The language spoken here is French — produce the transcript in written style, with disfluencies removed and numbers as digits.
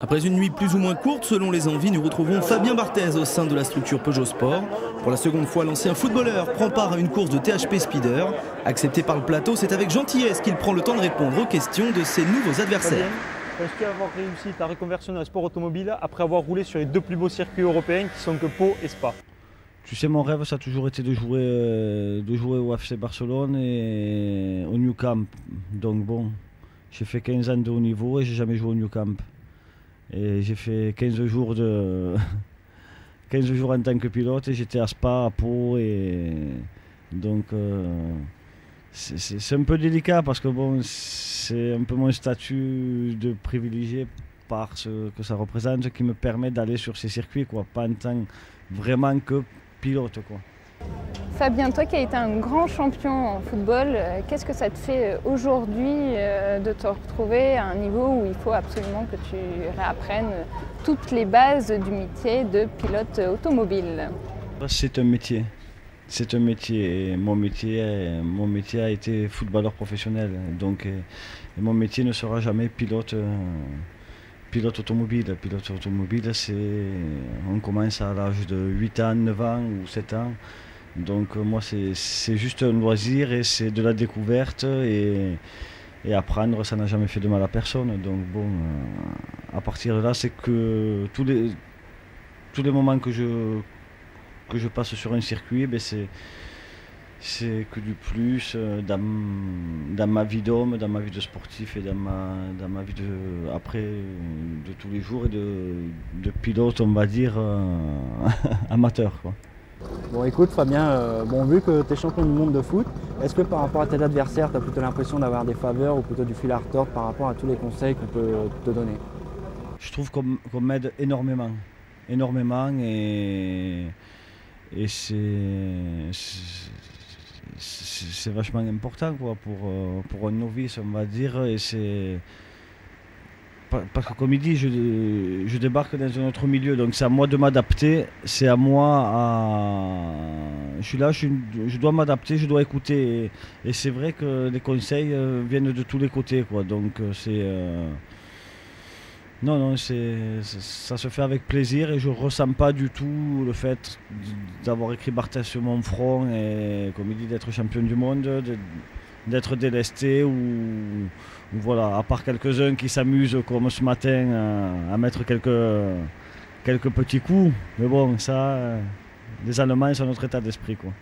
Après une nuit plus ou moins courte, selon les envies, nous retrouvons Fabien Barthez au sein de la structure Peugeot Sport. Pour la seconde fois, l'ancien footballeur prend part à une course de THP Speeder. Accepté par le plateau, c'est avec gentillesse qu'il prend le temps de répondre aux questions de ses nouveaux adversaires. Est-ce qu'avoir réussi ta reconversion dans le sport automobile après avoir roulé sur les deux plus beaux circuits européens qui sont que Pau et Spa? Tu sais, mon rêve, ça a toujours été de jouer au FC Barcelone et au New Camp. Donc bon, j'ai fait 15 ans de haut niveau et j'ai jamais joué au New Camp. Et j'ai fait 15 jours en tant que pilote et j'étais à Spa, à Pau. Et donc c'est un peu délicat parce que bon, c'est un peu mon statut de privilégié par ce que ça représente qui me permet d'aller sur ces circuits, quoi, pas en tant vraiment que pilote, quoi. Fabien, toi qui as été un grand champion en football, qu'est-ce que ça te fait aujourd'hui de te retrouver à un niveau où il faut absolument que tu réapprennes toutes les bases du métier de pilote automobile? C'est un métier. C'est un métier et mon métier a été footballeur professionnel. Donc, et mon métier ne sera jamais pilote automobile. Pilote automobile, on commence à l'âge de 8 ans, 9 ans ou 7 ans. Donc moi c'est juste un loisir et c'est de la découverte et apprendre, ça n'a jamais fait de mal à personne. Donc bon, à partir de là, c'est que tous les moments que je passe sur un circuit, c'est que du plus dans ma vie d'homme, dans ma vie de sportif et dans ma vie de tous les jours et de pilote, on va dire, amateur, quoi. Bon écoute Fabien, vu que tu es champion du monde de foot, est-ce que par rapport à tes adversaires, tu as plutôt l'impression d'avoir des faveurs ou plutôt du fil à retordre par rapport à tous les conseils qu'on peut te donner? Je trouve qu'on m'aide énormément et c'est vachement important, quoi, pour un novice, on va dire, et c'est parce que comme il dit, je débarque dans un autre milieu, donc c'est à moi de m'adapter, c'est à moi je suis là, je dois m'adapter, je dois écouter, et c'est vrai que les conseils viennent de tous les côtés, quoi, donc ça se fait avec plaisir et je ressens pas du tout le fait d'avoir écrit Barthez sur mon front et, comme il dit, d'être champion du monde, d'être délesté ou voilà, à part quelques-uns qui s'amusent comme ce matin à mettre quelques petits coups. Mais bon, ça, les Allemands, c'est notre état d'esprit, quoi.